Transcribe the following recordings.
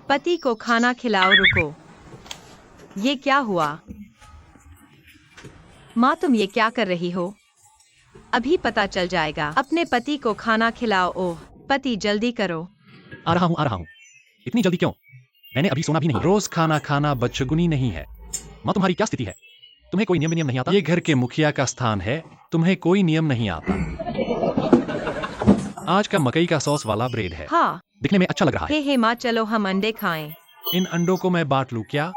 पति को खाना खिलाओ। रुको, ये क्या हुआ? माँ, तुम ये क्या कर रही हो? अभी पता चल जाएगा। अपने पति को खाना खिलाओ। ओह पति, जल्दी करो। आ रहा हूँ। इतनी जल्दी क्यों? मैंने अभी सोना भी नहीं। रोज खाना खाना बदशगुनी नहीं है। माँ, तुम्हारी क्या स्थिति है? तुम्हें कोई नियम नहीं आता? ये घर के मुखिया का स्थान है, तुम्हें कोई नियम नहीं आता। आज का मकई का सॉस वाला ब्रेड है। हाँ, दिखने में अच्छा लग रहा है। हे माँ, चलो हम अंडे खाएं। इन अंडों को मैं बांट लूं क्या?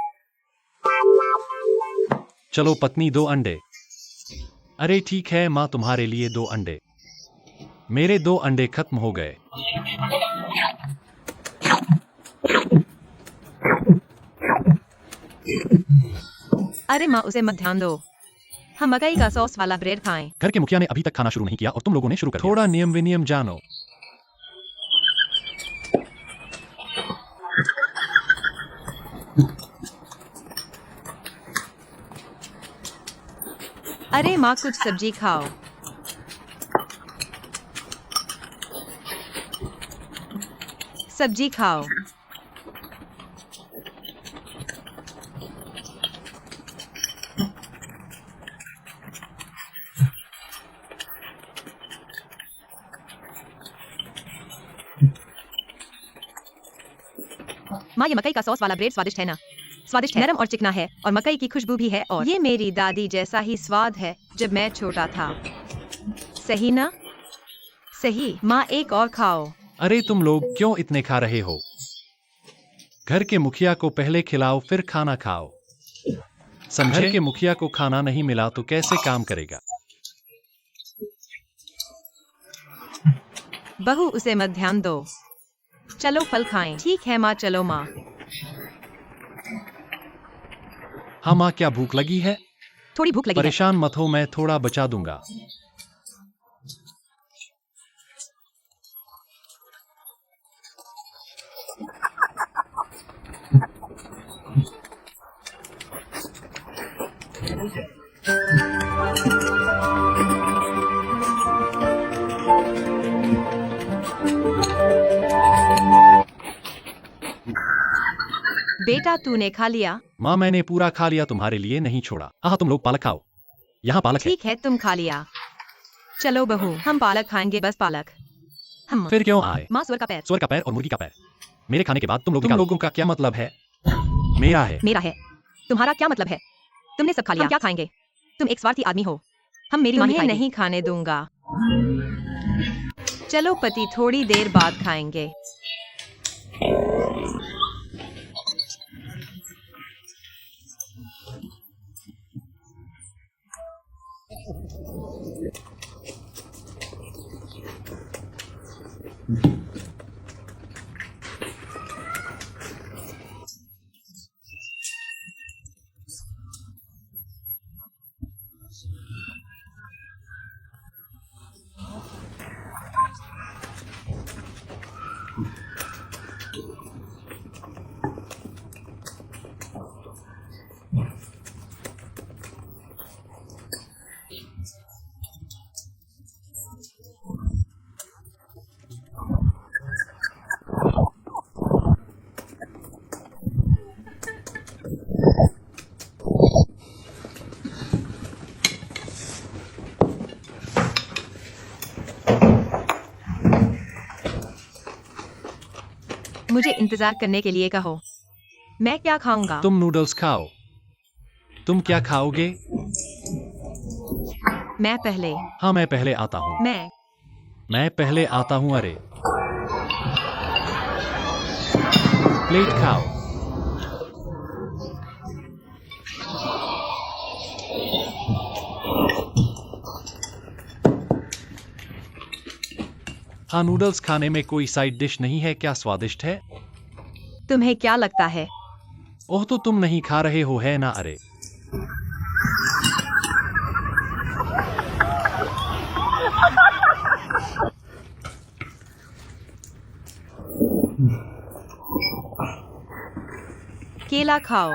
चलो पत्नी, 2 अंडे। अरे ठीक है माँ, तुम्हारे लिए 2 अंडे। मेरे 2 अंडे खत्म हो गए। अरे माँ, उसे मत ध्यान दो। हम मकई का सॉस वाला ब्रेड खाएं। घर के मुखिया ने अभी तक खाना शुरू नहीं किया और तुम लोगों ने शुरू कर दिया। थोड़ा नियम विनियम जानो। अरे माँ, कुछ सब्जी खाओ। सब्जी खाओ। माँ, ये मकई का सॉस वाला ब्रेड स्वादिष्ट है ना? स्वादिष्ट है, नरम और चिकना है और मकई की खुशबू भी है। और ये मेरी दादी जैसा ही स्वाद है जब मैं छोटा था। सही ना? सही। माँ, एक और खाओ। अरे तुम लोग क्यों इतने खा रहे हो? घर के मुखिया को पहले खिलाओ फिर खाना खाओ। समझे? घर के मुखिया को खाना नहीं मिला तो कैसे काम करेगा? बहू, उसे मत ध्यान दो। चलो फल खाएं। ठीक है माँ, चलो माँ। हाँ माँ, क्या भूख लगी है? थोड़ी भूख लगी है। परेशान मत हो, मैं थोड़ा बचा दूंगा। बेटा, तूने खा लिया? माँ, मैंने पूरा खा लिया, तुम्हारे लिए नहीं छोड़ा। हाँ तुम लोग पालक खाओ, यहाँ पालक है। ठीक है, तुम खा लिया। चलो बहू, हम पालक खाएंगे, बस पालक। हम फिर क्यों आए? माँ, सुअर का पैर। सुअर का पैर और मुर्गी का पैर। मेरे खाने के बाद तुम लोगों का क्या मतलब है? मेरा है। मेरा है। तुम्हारा क्या मतलब है? तुमने सब खा लिया, हम क्या खाएंगे? तुम एक स्वार्थी आदमी हो। हम मेरी माँ ही खाएगी। नहीं खाने दूंगा। चलो पति, थोड़ी देर बाद खाएंगे। मुझे इंतजार करने के लिए कहो। मैं क्या खाऊंगा? तुम नूडल्स खाओ। तुम क्या खाओगे? मैं पहले। हाँ मैं पहले आता हूँ। मैं पहले आता हूँ। अरे प्लेट खाओ। हाँ, नूडल्स खाने में कोई साइड डिश नहीं है क्या? स्वादिष्ट है। तुम्हें क्या लगता है? ओह, तो तुम नहीं खा रहे हो है ना? अरे केला खाओ।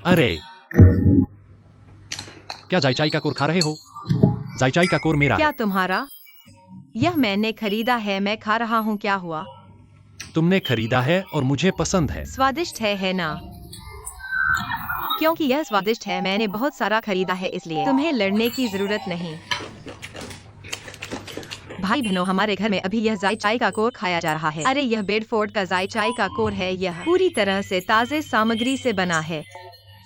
अरे, क्या जायचाई का कोर खा रहे हो? जायचाई का कोर मेरा क्या है। तुम्हारा? यह मैंने खरीदा है, मैं खा रहा हूँ, क्या हुआ? तुमने खरीदा है और मुझे पसंद है। स्वादिष्ट है ना? क्योंकि यह स्वादिष्ट है, मैंने बहुत सारा खरीदा है, इसलिए तुम्हें लड़ने की जरूरत नहीं। भाई बहनों, हमारे घर में अभी यह जायचाई का कोर खाया जा रहा है। अरे, यह बेडफोर्ड का जायचाई का कोर है। यह पूरी तरह से ताजे सामग्री से बना है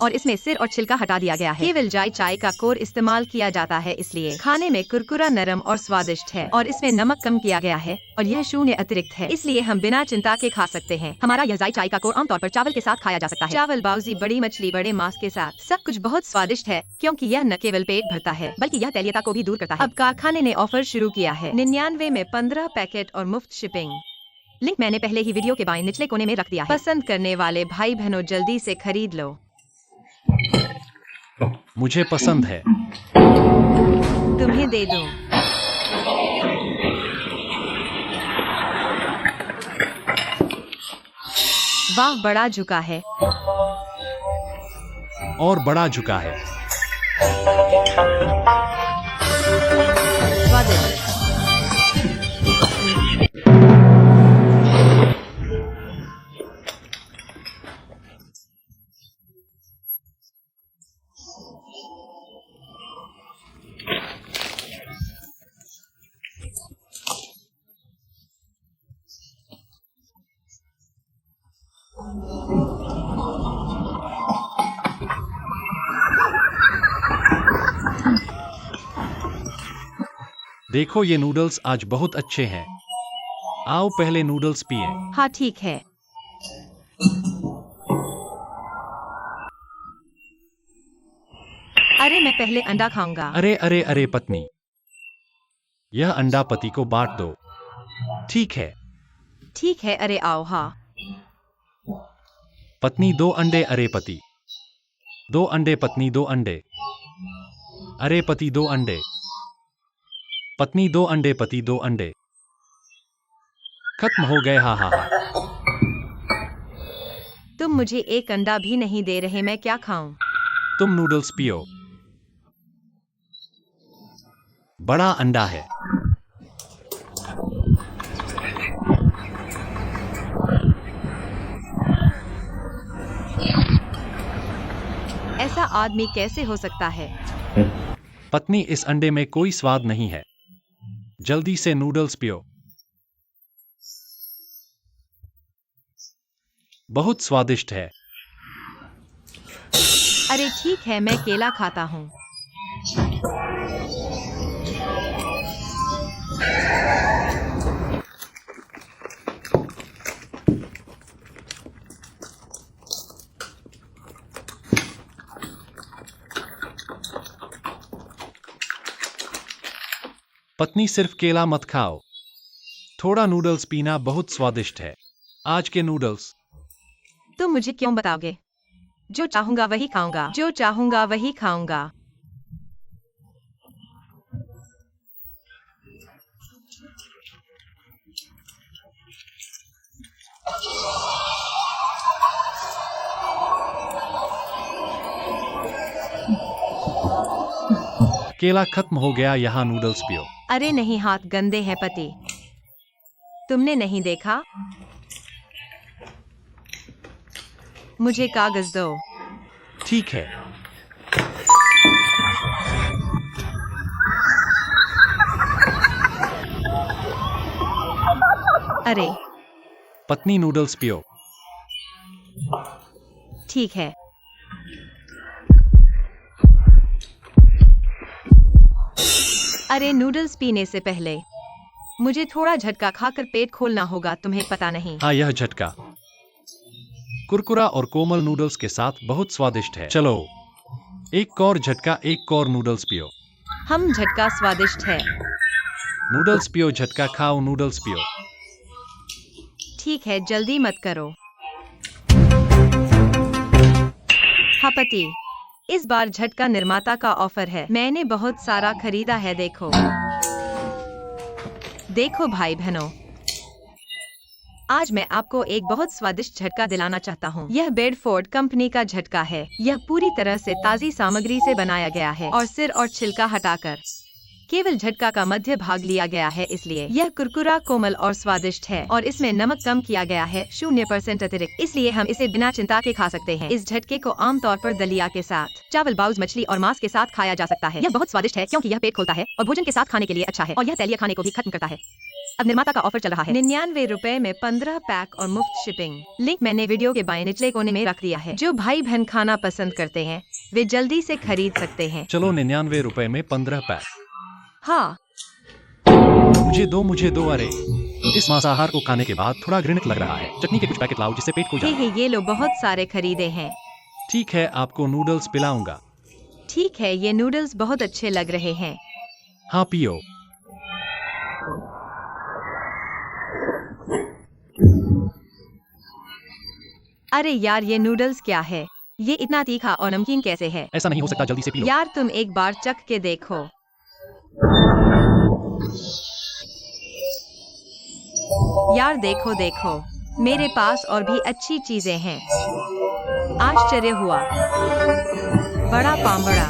और इसमें सिर और छिलका हटा दिया गया है। केवल जायचाई का कोर इस्तेमाल किया जाता है, इसलिए खाने में कुरकुरा, नरम और स्वादिष्ट है। और इसमें नमक कम किया गया है और यह शून्य अतिरिक्त है, इसलिए हम बिना चिंता के खा सकते हैं। हमारा यह जायचाई का कोर आमतौर पर चावल के साथ खाया जा सकता है। चावल, बाउजी, बड़ी मछली, बड़े मांस के साथ। सब कुछ बहुत स्वादिष्ट है, क्योंकि यह न केवल पेट भरता है बल्कि यह तैलीयता को भी दूर करता है। अब कारखाने ने ऑफर शुरू किया है, 99 में 15 पैकेट और मुफ्त शिपिंग। लिंक मैंने पहले ही वीडियो के बाएं निचले कोने में रख दिया है। पसंद करने वाले भाई बहनों, जल्दी से खरीद लो। मुझे पसंद है। तुम्हें दे दूं? वाह, बड़ा झुका है। और बड़ा झुका है। स्वादिष्ट। देखो, ये नूडल्स आज बहुत अच्छे हैं। आओ पहले नूडल्स पिए। हाँ, ठीक है। अरे, मैं पहले अंडा खाऊंगा। अरे अरे अरे पत्नी, यह अंडा पति को बांट दो। ठीक है। ठीक है, अरे आओ। हाँ, पत्नी 2 अंडे। अरे पति 2 अंडे। पत्नी 2 अंडे। अरे पति 2 अंडे। पत्नी 2 अंडे। पति 2 अंडे। खत्म हो गए। हा हा हा। तुम मुझे एक अंडा भी नहीं दे रहे, मैं क्या खाऊं? तुम नूडल्स पियो। बड़ा अंडा है। ऐसा आदमी कैसे हो सकता है? पत्नी, इस अंडे में कोई स्वाद नहीं है। जल्दी से नूडल्स पियो। बहुत स्वादिष्ट है। अरे ठीक है, मैं केला खाता हूँ। पत्नी, सिर्फ केला मत खाओ, थोड़ा नूडल्स पीना बहुत स्वादिष्ट है। आज के नूडल्स। तुम मुझे क्यों बताओगे? जो चाहूंगा वही खाऊंगा, जो चाहूंगा वही खाऊंगा। केला खत्म हो गया, यहाँ नूडल्स पियो। अरे नहीं, हाथ गंदे हैं पति। तुमने नहीं देखा? मुझे कागज दो। ठीक है। अरे पत्नी, नूडल्स पियो। ठीक है। अरे, नूडल्स पीने से पहले मुझे थोड़ा झटका खाकर पेट खोलना होगा, तुम्हें पता नहीं? हाँ, यह झटका कुरकुरा और कोमल नूडल्स के साथ बहुत स्वादिष्ट है। चलो, एक और झटका, एक और नूडल्स पियो। हम झटका स्वादिष्ट है। नूडल्स पियो, झटका खाओ, नूडल्स पियो। ठीक है, जल्दी मत करो। हाँ पति, इस बार झटका निर्माता का ऑफर है, मैंने बहुत सारा खरीदा है। देखो देखो भाई बहनों, आज मैं आपको एक बहुत स्वादिष्ट झटका दिलाना चाहता हूँ। यह बेडफोर्ड कंपनी का झटका है। यह पूरी तरह से ताज़ी सामग्री से बनाया गया है और सिर और छिलका हटाकर केवल झटका का मध्य भाग लिया गया है, इसलिए यह कुरकुरा, कोमल और स्वादिष्ट है। और इसमें नमक कम किया गया है, 0% अतिरिक्त, इसलिए हम इसे बिना चिंता के खा सकते हैं। इस झटके को आमतौर पर दलिया के साथ, चावल, बाउल्स, मछली और मांस के साथ खाया जा सकता है। यह बहुत स्वादिष्ट है क्योंकि यह पेट खोलता है और भोजन के साथ खाने के लिए अच्छा है, और यह तैलीय खाने को भी खत्म करता है। अब निर्माता का ऑफर चल रहा है 99 रुपए में 15 पैक और मुफ्त शिपिंग। लिंक मैंने वीडियो के बाएं निचले कोने में रख दिया है। जो भाई बहन खाना पसंद करते हैं वे जल्दी से खरीद सकते हैं। चलो 99 रुपए में 15 पैक। हाँ मुझे दो। अरे इस मांसाहार को खाने के बाद थोड़ा घृणित लग रहा है। चटनी के कुछ पैकेट लाओ जिससे पेट खुल जाए। ये लो, बहुत सारे खरीदे हैं। ठीक है, आपको नूडल्स पिलाऊंगा। ठीक है, ये नूडल्स बहुत अच्छे लग रहे हैं। हाँ पियो। अरे यार, ये नूडल्स क्या है? ये इतना तीखा और नमकीन कैसे है? ऐसा नहीं हो सकता, जल्दी से पी लो। यार तुम एक बार चख के देखो। यार देखो देखो, मेरे पास और भी अच्छी चीजें हैं। आश्चर्य हुआ, बड़ा पांबड़ा।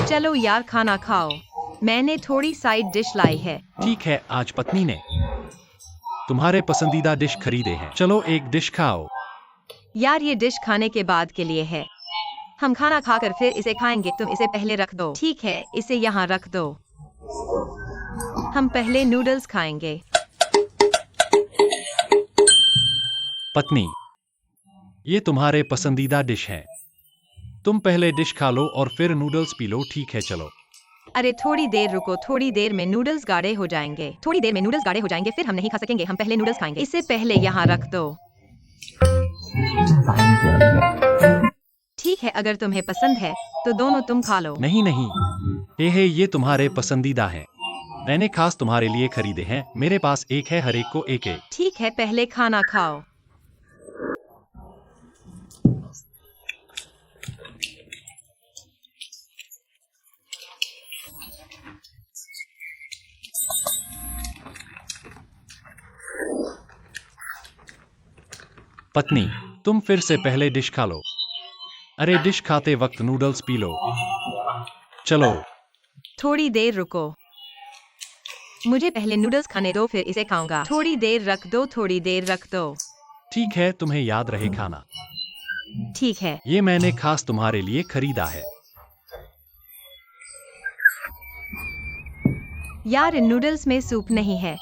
चलो यार खाना खाओ, मैंने थोड़ी साइड डिश लाई है। ठीक है, आज पत्नी ने तुम्हारे पसंदीदा डिश खरीदे हैं। चलो एक डिश खाओ। यार ये डिश खाने के बाद के लिए है, हम खाना खाकर फिर इसे खाएंगे। तुम इसे पहले रख दो। ठीक है, इसे यहाँ रख दो, हम पहले नूडल्स खाएंगे। पत्नी, ये तुम्हारे पसंदीदा डिश है, तुम पहले डिश खा लो और फिर नूडल्स पी लो। ठीक है चलो। अरे थोड़ी देर रुको, थोड़ी देर में नूडल्स गाढ़े हो जाएंगे। थोड़ी देर में नूडल्स गाढ़े हो जाएंगे, फिर हम नहीं खा सकेंगे, हम पहले नूडल्स खाएंगे। इसे पहले यहाँ रख दो। ठीक है, अगर तुम्हें पसंद है तो दोनों तुम खा लो। नहीं नहीं, ये तुम्हारे पसंदीदा है, मैंने खास तुम्हारे लिए खरीदे हैं। मेरे पास एक है, हर एक को एक एक। ठीक है, पहले खाना खाओ। पत्नी, तुम फिर से पहले डिश खा लो। अरे डिश खाते वक्त नूडल्स पी लो। चलो। थोड़ी देर रुको, मुझे पहले नूडल्स खाने दो, फिर इसे खाऊंगा। थोड़ी देर रख दो, थोड़ी देर रख दो। ठीक है, तुम्हें याद रहे खाना। ठीक है। ये मैंने खास तुम्हारे लिए खरीदा है। यार इन नूडल्स में सूप नहीं है,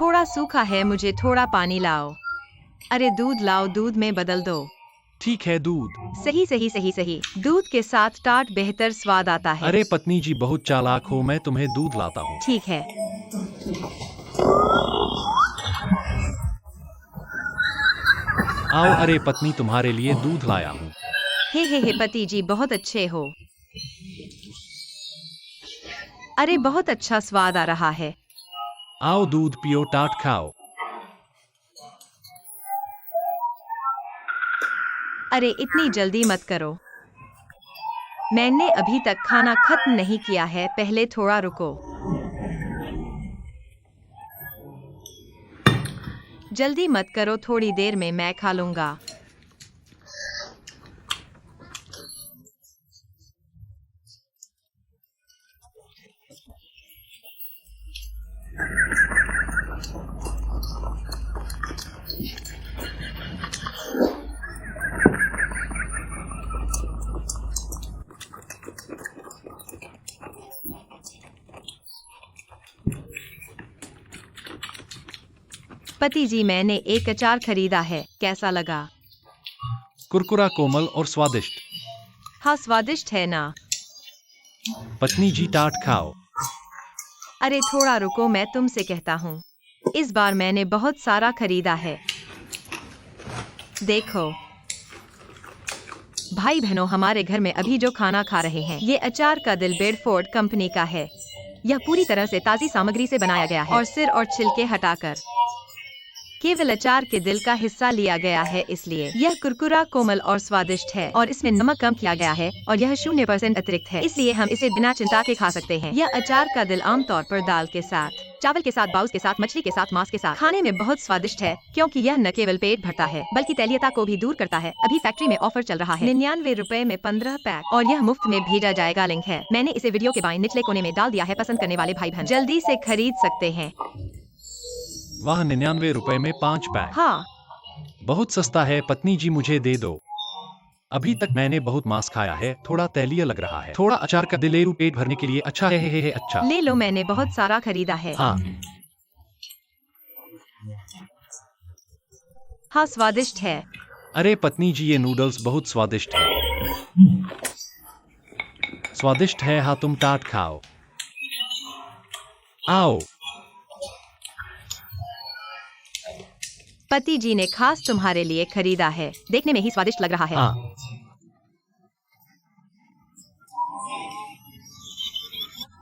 थोड़ा सूखा है, मुझे थोड़ा पानी लाओ। अरे दूध लाओ, दूध में बदल दो। ठीक है, दूध। सही सही सही सही, दूध के साथ टाट बेहतर स्वाद आता है। अरे पत्नी जी बहुत चालाक हो, मैं तुम्हें दूध लाता हूँ। ठीक है। आओ। अरे पत्नी, तुम्हारे लिए दूध लाया हूँ। हे पति जी, बहुत अच्छे हो। अरे बहुत अच्छा स्वाद आ रहा है। आओ दूध पियो, टाट खाओ। अरे इतनी जल्दी मत करो, मैंने अभी तक खाना खत्म नहीं किया है, पहले थोड़ा रुको। जल्दी मत करो, थोड़ी देर में मैं खा लूंगा। पति जी, मैंने एक अचार खरीदा है, कैसा लगा? कुरकुरा, कोमल और स्वादिष्ट। हाँ स्वादिष्ट है ना? पत्नी जी टाट खाओ। अरे थोड़ा रुको, मैं तुमसे कहता हूँ, इस बार मैंने बहुत सारा खरीदा है। देखो भाई बहनों, हमारे घर में अभी जो खाना खा रहे हैं ये अचार का दिल बेडफोर्ड कंपनी का है। यह पूरी तरह से ताज़ी सामग्री से बनाया गया है और सिर और छिलके हटाकर केवल अचार के दिल का हिस्सा लिया गया है, इसलिए यह कुरकुरा, कोमल और स्वादिष्ट है। और इसमें नमक कम किया गया है और यह 0% अतिरिक्त है, इसलिए हम इसे बिना चिंता के खा सकते हैं। यह अचार का दिल आमतौर पर दाल के साथ, चावल के साथ, बाउस के साथ, मछली के साथ, मांस के साथ खाने में बहुत स्वादिष्ट है, क्योंकि यह न केवल पेट भरता है बल्कि तैलीयता को भी दूर करता है। अभी फैक्ट्री में ऑफर चल रहा है, 99 रुपए में 15 पैक और यह मुफ्त में भेजा जाएगा। लिंक है, मैंने इसे वीडियो के बाएं निचले कोने में डाल दिया है। पसंद करने वाले भाई बहन जल्दी से खरीद सकते हैं। वाह, 99 रुपए में 5 पैक। हाँ, बहुत सस्ता है। पत्नी जी मुझे दे दो। अभी तक मैंने बहुत मांस खाया है, थोड़ा तैलीय लग रहा है। थोड़ा अचार का दिलेरू पेट भरने के लिए अच्छा है। अच्छा ले लो, मैंने बहुत सारा खरीदा है। हाँ, हाँ, स्वादिष्ट है। अरे पत्नी जी, ये नूडल्स बहुत स्वादिष्ट है। स्वादिष्ट है। हाँ, तुम टाट खाओ। आओ। पति जी ने खास तुम्हारे लिए खरीदा है, देखने में ही स्वादिष्ट लग रहा है। हाँ,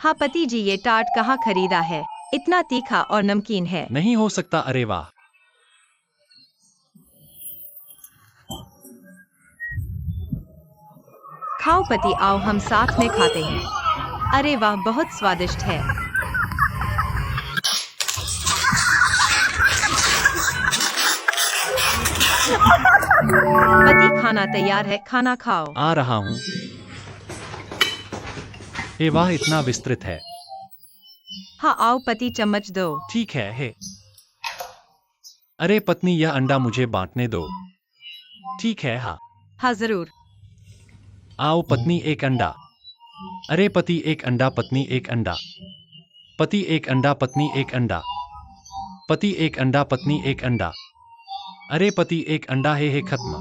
हाँ पति जी, ये टार्ट कहाँ खरीदा है? इतना तीखा और नमकीन है। नहीं हो सकता। अरे वाह, खाओ पति, आओ हम साथ में खाते हैं। अरे वाह, बहुत स्वादिष्ट है। पति, खाना तैयार है, खाना खाओ। आ रहा हूँ। ए वाह, इतना विस्तृत है। हाँ आओ पति, चम्मच दो। ठीक है। अरे पत्नी, यह अंडा मुझे बांटने दो। ठीक है। हाँ, हाँ जरूर। आओ पत्नी, एक अंडा। अरे पति, एक अंडा। पत्नी, एक अंडा। पति, एक अंडा। पत्नी, एक अंडा। पति, एक अंडा। पत्नी, एक अंडा। अरे पति, एक अंडा है। खत्म।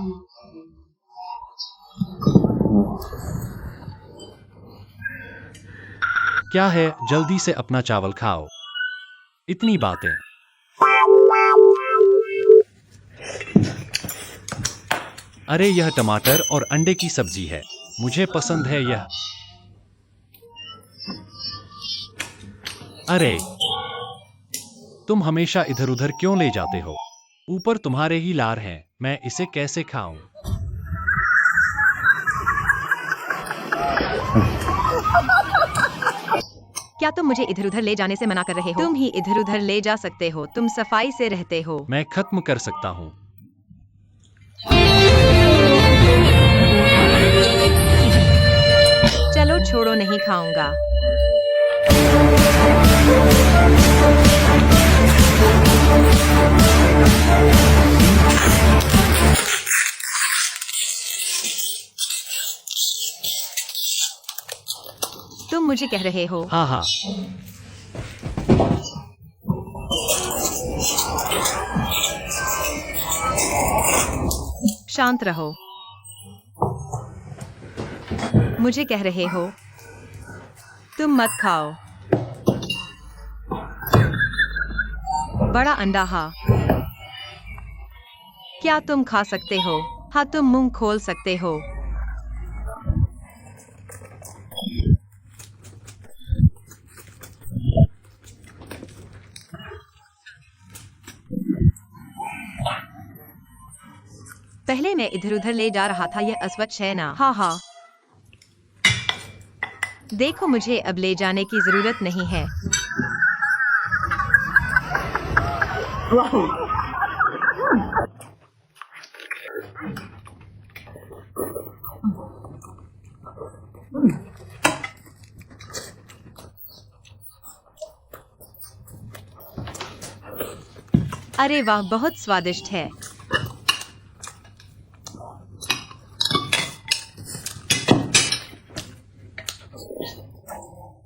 क्या है, जल्दी से अपना चावल खाओ। इतनी बातें। अरे यह टमाटर और अंडे की सब्जी है, मुझे पसंद है यह। अरे तुम हमेशा इधर उधर क्यों ले जाते हो? ऊपर तुम्हारे ही लार हैं, मैं इसे कैसे खाऊं? क्या तुम मुझे इधर उधर ले जाने से मना कर रहे हो? तुम ही इधर उधर ले जा सकते हो, तुम सफाई से रहते हो। मैं खत्म कर सकता हूँ। चलो छोड़ो, नहीं खाऊंगा। तुम मुझे कह रहे हो? हाँ हाँ, शांत रहो। मुझे कह रहे हो? तुम मत खाओ। बड़ा अंडा। हाँ, क्या तुम खा सकते हो? हाँ, तुम मुंह खोल सकते हो। पहले मैं इधर उधर ले जा रहा था, यह अस्वच्छ है ना? हाँ हाँ। देखो, मुझे अब ले जाने की जरूरत नहीं है। अरे वाह, बहुत स्वादिष्ट है।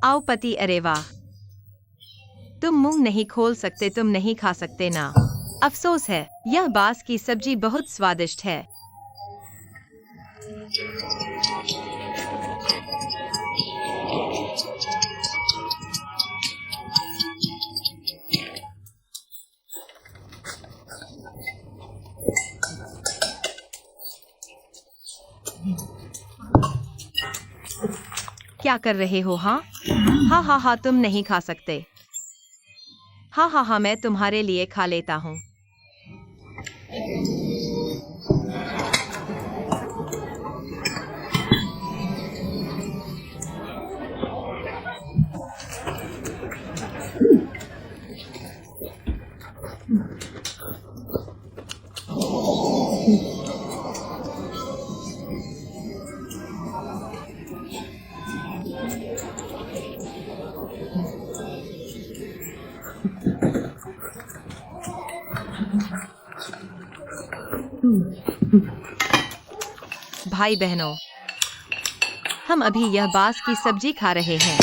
आओ पति। अरे वाह, तुम मुंह नहीं खोल सकते, तुम नहीं खा सकते ना? अफसोस है, यह बास की सब्जी बहुत स्वादिष्ट है। क्या कर रहे हो? हाँ हाँ हाँ, तुम नहीं खा सकते। हाँ, मैं तुम्हारे लिए खा लेता हूँ। भाई बहनों, हम अभी यह बांस की सब्जी खा रहे हैं।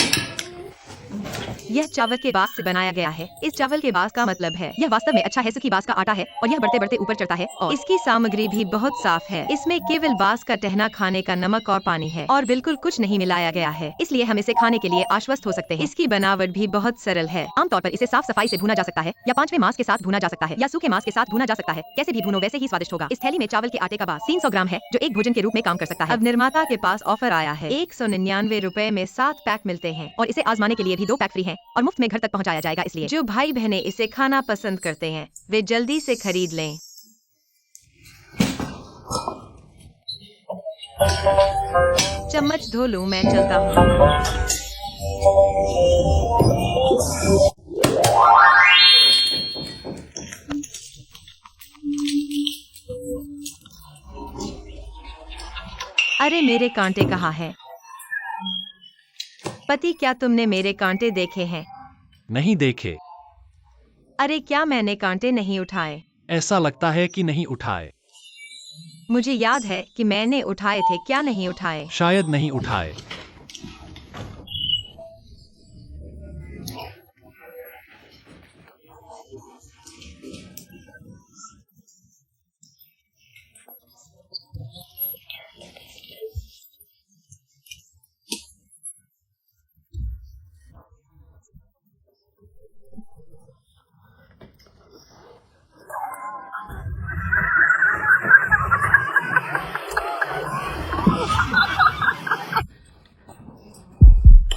यह चावल के बांस से बनाया गया है। इस चावल के बांस का मतलब है यह वास्तव में अच्छा है। सूखी बांस का आटा है और यह बढ़ते बढ़ते ऊपर चढ़ता है और इसकी सामग्री भी बहुत साफ है। इसमें केवल बांस का टहना, खाने का नमक और पानी है और बिल्कुल कुछ नहीं मिलाया गया है, इसलिए हम इसे खाने के लिए आश्वस्त हो सकते हैं। इसकी बनावट भी बहुत सरल है। आमतौर पर इसे साफ सफाई से भुना जा सकता है या पांचवें मांस के साथ भुना जा सकता है या सूखे मांस के साथ भुना जा सकता है। कैसे भी भुनो वैसे ही स्वादिष्ट होगा। इस थैली में चावल के आटे का बांस 300 ग्राम है, जो एक भोजन के रूप में काम कर सकता है। अब निर्माता के पास ऑफर आया है। 199 रुपए में 7 पैक मिलते हैं और इसे आजमाने के लिए भी 2 पैक फ्री हैं और मुफ्त में घर तक पहुंचाया जाएगा। इसलिए जो भाई बहनें इसे खाना पसंद करते हैं वे जल्दी से खरीद लें। चम्मच धो लूं, मैं चलता हूँ। अरे मेरे कांटे कहाँ हैं? पति, क्या तुमने मेरे कांटे देखे हैं? नहीं देखे। अरे क्या मैंने कांटे नहीं उठाए? ऐसा लगता है कि नहीं उठाए। मुझे याद है कि मैंने उठाए थे। क्या नहीं उठाए? शायद नहीं उठाए।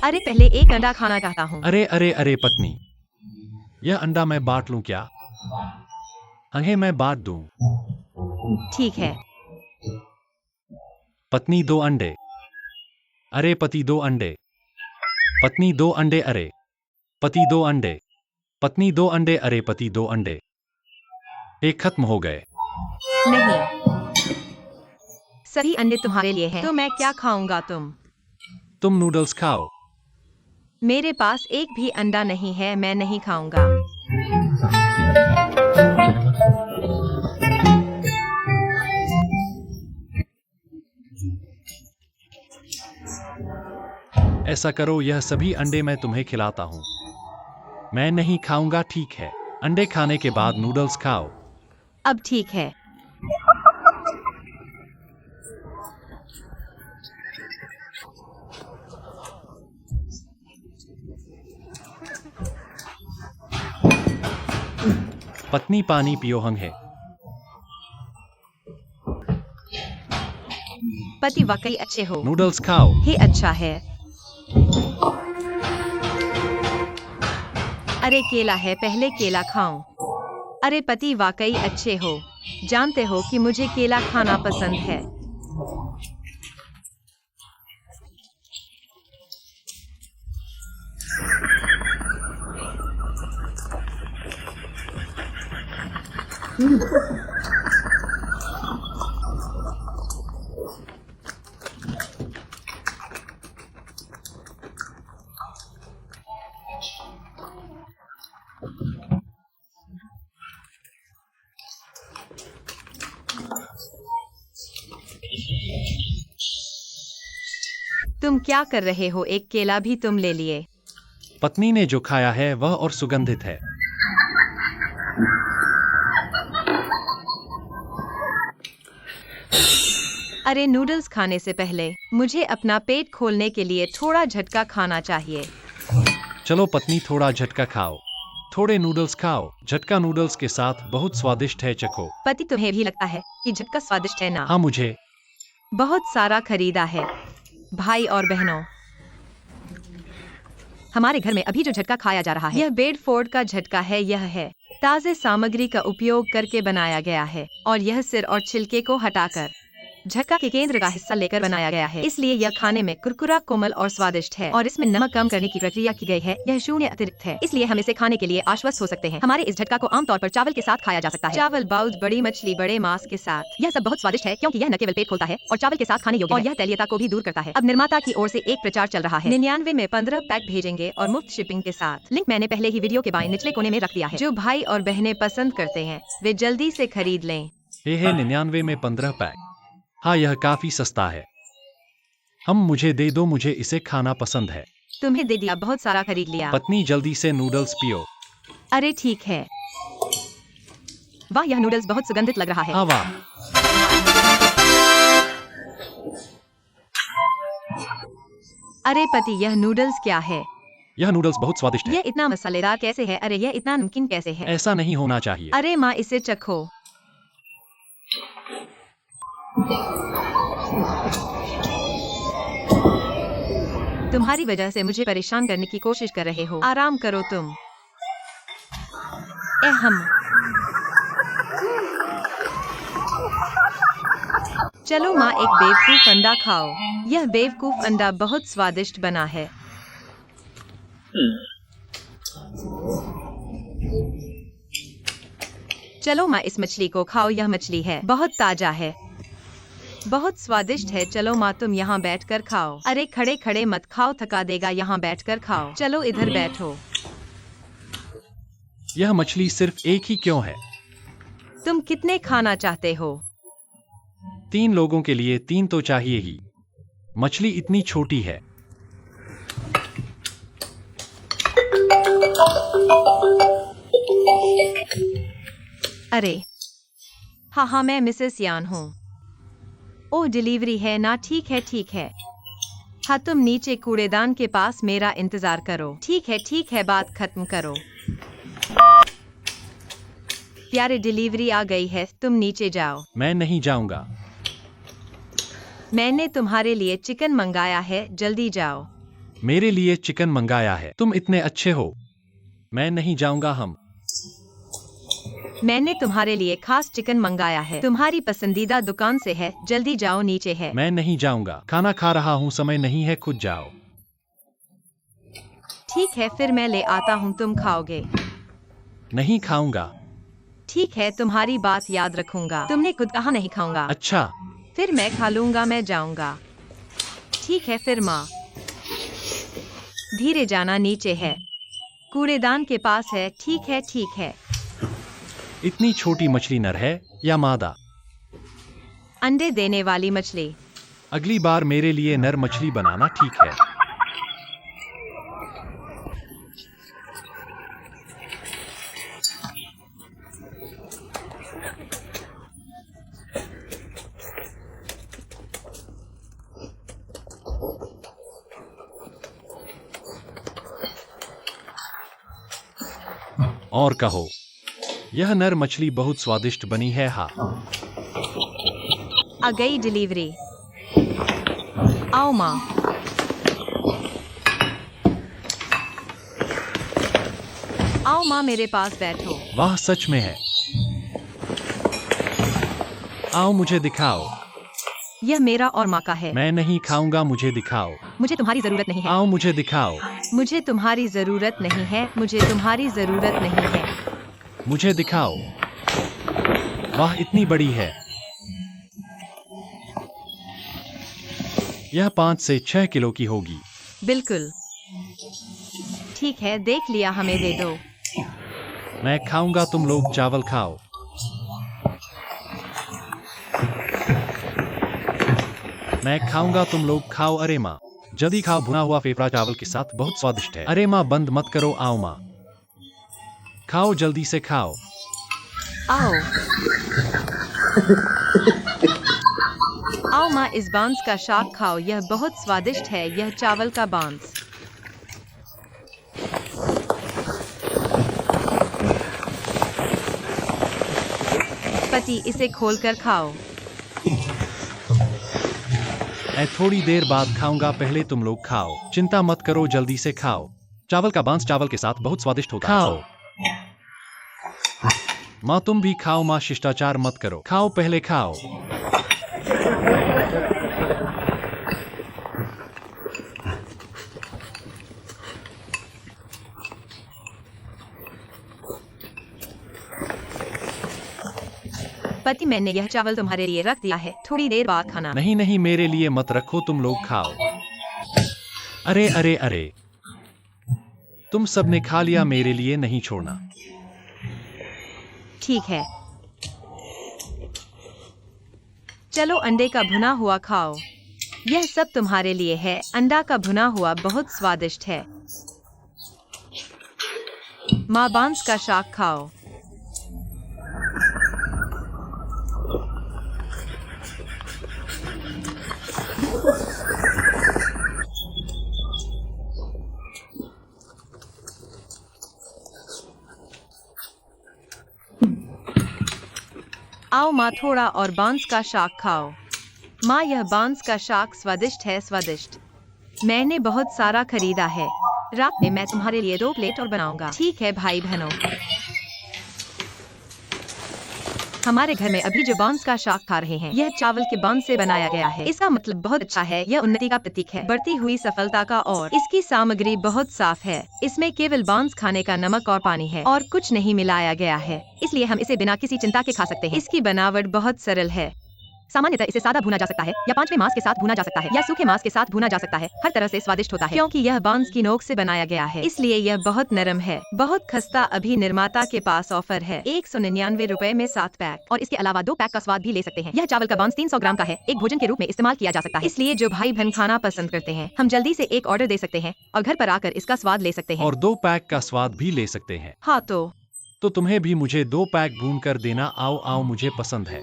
अरे पहले एक अंडा खाना चाहता हूँ। अरे अरे अरे पत्नी, यह अंडा मैं बांट लूं क्या? अंगे मैं बांट दूं। ठीक है। पत्नी 2 अंडे। अरे पति 2 अंडे। पत्नी 2 अंडे। अरे पति 2 अंडे। पत्नी 2 अंडे। अरे पति 2 अंडे। एक खत्म हो गए। नहीं, सभी अंडे तुम्हारे लिए हैं। तो मैं क्या खाऊंगा? तुम नूडल्स खाओ। मेरे पास एक भी अंडा नहीं है, मैं नहीं खाऊंगा। ऐसा करो, यह सभी अंडे मैं तुम्हें खिलाता हूँ। मैं नहीं खाऊंगा। ठीक है, अंडे खाने के बाद नूडल्स खाओ। अब ठीक है। पत्नी पानी पियो, हंग है। पति वाकई अच्छे हो। नूडल्स खाओ। हे अच्छा है। अरे केला है, पहले केला खाऊं। अरे पति वाकई अच्छे हो। जानते हो कि मुझे केला खाना पसंद है। तुम क्या कर रहे हो? एक केला भी तुम ले लिए। पत्नी ने जो खाया है वह और सुगंधित है। अरे नूडल्स खाने से पहले मुझे अपना पेट खोलने के लिए थोड़ा झटका खाना चाहिए। चलो पत्नी, थोड़ा झटका खाओ। थोड़े नूडल्स खाओ। झटका नूडल्स के साथ बहुत स्वादिष्ट है, चखो। पति, तुम्हें भी लगता है कि झटका स्वादिष्ट है ना? हाँ, मुझे बहुत सारा खरीदा है। भाई और बहनों, हमारे घर में अभी जो झटका खाया जा रहा है यह बेडफोर्ड का झटका है। यह है ताज़े सामग्री का उपयोग करके बनाया गया है और यह सिर और छिलके को हटाकर झटका के केंद्र का हिस्सा लेकर बनाया गया है, इसलिए यह खाने में कुरकुरा, कोमल और स्वादिष्ट है। और इसमें नमक कम करने की प्रक्रिया की गई है। यह शून्य अतिरिक्त है, इसलिए हम इसे खाने के लिए आश्वस्त हो सकते हैं। हमारे इस झटका को आमतौर पर चावल के साथ खाया जा सकता है। चावल, बाउल, बड़ी मछली, बड़े मांस के साथ। यह सब बहुत स्वादिष्ट है क्योंकि यह न केवल पेट खोलता है और चावल के साथ खाने योग्य है और यह तैलीयता को भी दूर करता है। अब निर्माता की ओर से एक प्रचार चल रहा है। 99 में 15 पैक भेजेंगे और मुफ्त शिपिंग के साथ। लिंक मैंने पहले ही वीडियो के बाएं निचले कोने में रख दिया है। जो भाई और बहनें पसंद करते हैं वे जल्दी से खरीद लें। ये है 99 में 15 पैक। हाँ, यह काफी सस्ता है। मुझे दे दो, मुझे इसे खाना पसंद है। तुम्हें दे दिया, बहुत सारा खरीद लिया। पत्नी, जल्दी से नूडल्स पियो। अरे ठीक है। वाह, यह नूडल्स बहुत सुगंधित लग रहा है। हाँ वाह। अरे पति, यह नूडल्स क्या है? यह नूडल्स बहुत स्वादिष्ट है। यह इतना मसालेदार कैसे है? अरे यह इतना नमकीन कैसे है? ऐसा नहीं होना चाहिए। अरे माँ, इसे चखो। तुम्हारी वजह से मुझे परेशान करने की कोशिश कर रहे हो। आराम करो तुम। हम चलो माँ, एक बेवकूफ अंडा खाओ। यह बेवकूफ अंडा बहुत स्वादिष्ट बना है। चलो माँ, इस मछली को खाओ। यह मछली है, बहुत ताजा है, बहुत स्वादिष्ट है। चलो माँ, तुम यहाँ बैठकर खाओ। अरे खड़े खड़े मत खाओ, थका देगा। यहाँ बैठकर खाओ। चलो इधर बैठो। यह मछली सिर्फ एक ही क्यों है? तुम कितने खाना चाहते हो? 3 लोगों के लिए 3 तो चाहिए ही। मछली इतनी छोटी है। अरे हाँ, मैं मिसेस यान हूँ। ओह, डिलीवरी है ना? ठीक है ठीक है। हाँ, तुम नीचे कूड़ेदान के पास मेरा इंतजार करो। ठीक है, बात खत्म करो। प्यारे, डिलीवरी आ गई है, तुम नीचे जाओ। मैं नहीं जाऊंगा। मैंने तुम्हारे लिए चिकन मंगाया है, जल्दी जाओ। मेरे लिए चिकन मंगाया है? तुम इतने अच्छे हो। मैं नहीं जाऊंगा। मैंने तुम्हारे लिए खास चिकन मंगाया है, तुम्हारी पसंदीदा दुकान से है, जल्दी जाओ, नीचे है। मैं नहीं जाऊंगा। खाना खा रहा हूँ, समय नहीं है, खुद जाओ। ठीक है, फिर मैं ले आता हूँ, तुम खाओगे? नहीं खाऊंगा। ठीक है, तुम्हारी बात याद रखूंगा। तुमने खुद कहा नहीं खाऊंगा? अच्छा, फिर मैं खा लूंगा, मैं जाऊंगा। ठीक है फिर माँ। धीरे जाना, नीचे है, कूड़ेदान के पास है। ठीक है। इतनी छोटी मछली नर है या मादा? अंडे देने वाली मछली। अगली बार मेरे लिए नर मछली बनाना, ठीक है? और कहो, यह नर मछली बहुत स्वादिष्ट बनी है। हाँ, आ गई डिलीवरी। आओ माँ। आओ माँ, मेरे पास बैठो। वाह, सच में है। आओ, मुझे दिखाओ। यह मेरा और माँ का है। मैं नहीं खाऊंगा, मुझे दिखाओ। मुझे तुम्हारी जरूरत नहीं है। आओ, मुझे दिखाओ। मुझे तुम्हारी जरूरत नहीं है। मुझे तुम्हारी जरूरत नहीं है। मुझे दिखाओ। वाह, इतनी बड़ी है। यह 5 से 6 किलो की होगी। बिल्कुल ठीक है, देख लिया, हमें दे दो। मैं खाऊंगा, तुम लोग चावल खाओ। मैं खाऊंगा, तुम लोग खाओ। अरे माँ, जल्दी खाओ, भुना हुआ फेफड़ा चावल के साथ बहुत स्वादिष्ट है। अरे माँ, बंद मत करो। आओ माँ, खाओ, जल्दी से खाओ। आओ आओ माँ, इस बांस का शाक खाओ, यह बहुत स्वादिष्ट है। यह चावल का बांस। पति, इसे खोलकर खाओ। मैं थोड़ी देर बाद खाऊंगा, पहले तुम लोग खाओ। चिंता मत करो, जल्दी से खाओ। चावल का बांस चावल के साथ बहुत स्वादिष्ट होता है। खाओ। माँ तुम भी खाओ। माँ शिष्टाचार मत करो। खाओ, पहले खाओ। पति, मैंने यह चावल तुम्हारे लिए रख दिया है, थोड़ी देर बाद खाना। नहीं नहीं, मेरे लिए मत रखो, तुम लोग खाओ। अरे अरे अरे, तुम सबने खा लिया, मेरे लिए नहीं छोड़ना। ठीक है, चलो अंडे का भुना हुआ खाओ। यह सब तुम्हारे लिए है। अंडा का भुना हुआ बहुत स्वादिष्ट है। माँ, बांस का शाक खाओ। आओ माँ, थोड़ा और बांस का शाक खाओ। माँ, यह बांस का शाक स्वादिष्ट है, स्वादिष्ट। मैंने बहुत सारा खरीदा है। रात में मैं तुम्हारे लिए 2 प्लेट और बनाऊंगा। ठीक है भाई बहनों, हमारे घर में अभी जो बांस का शाक खा रहे हैं, यह चावल के बांस से बनाया गया है। इसका मतलब बहुत अच्छा है। यह उन्नति का प्रतीक है, बढ़ती हुई सफलता का। और इसकी सामग्री बहुत साफ है। इसमें केवल बांस खाने का नमक और पानी है और कुछ नहीं मिलाया गया है, इसलिए हम इसे बिना किसी चिंता के खा सकते हैं। इसकी बनावट बहुत सरल है। सामान्यतः इसे सादा भुना जा सकता है या 5वें मांस के साथ भुना जा सकता है या सूखे मांस के साथ भुना जा सकता है। हर तरह से स्वादिष्ट होता है क्योंकि यह बांस की नोक से बनाया गया है, इसलिए यह बहुत नरम है, बहुत खस्ता। अभी निर्माता के पास ऑफर है 199 रुपए में 7 पैक, और इसके अलावा 2 पैक का स्वाद भी ले सकते हैं। यह चावल का बांस 300 ग्राम का है, एक भोजन के रूप में इस्तेमाल किया जा सकता है। इसलिए जो भाई बहन खाना पसंद करते हैं, हम जल्दी से एक ऑर्डर दे सकते हैं और घर पर आकर इसका स्वाद ले सकते हैं। और 2 पैक का स्वाद भी ले सकते हैं। हाँ तो तुम्हें भी मुझे 2 पैक भून कर देना। आओ आओ, मुझे पसंद है।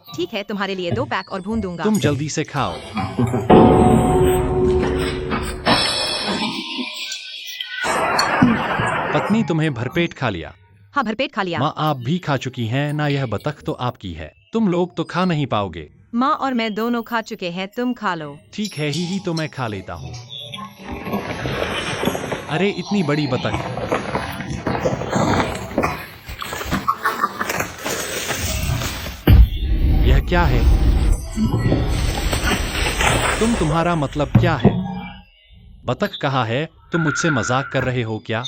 ठीक है, तुम्हारे लिए 2 पैक और भून दूंगा। तुम जल्दी से खाओ। पत्नी, तुम्हें भरपेट खा लिया। हाँ, भरपेट खा लिया। माँ, आप भी खा चुकी हैं ना? यह बतख तो आपकी है, तुम लोग तो खा नहीं पाओगे। माँ और मैं दोनों खा चुके हैं, तुम खा लो। ठीक है, ही तो मैं खा लेता हूँ। अरे इतनी बड़ी बतख। यह क्या है? तुम्हारा मतलब क्या है? बतख कहाँ है? तुम मुझसे मजाक कर रहे हो क्या?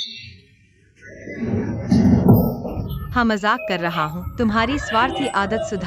हाँ, मजाक कर रहा हूँ। तुम्हारी स्वार्थी आदत सुधार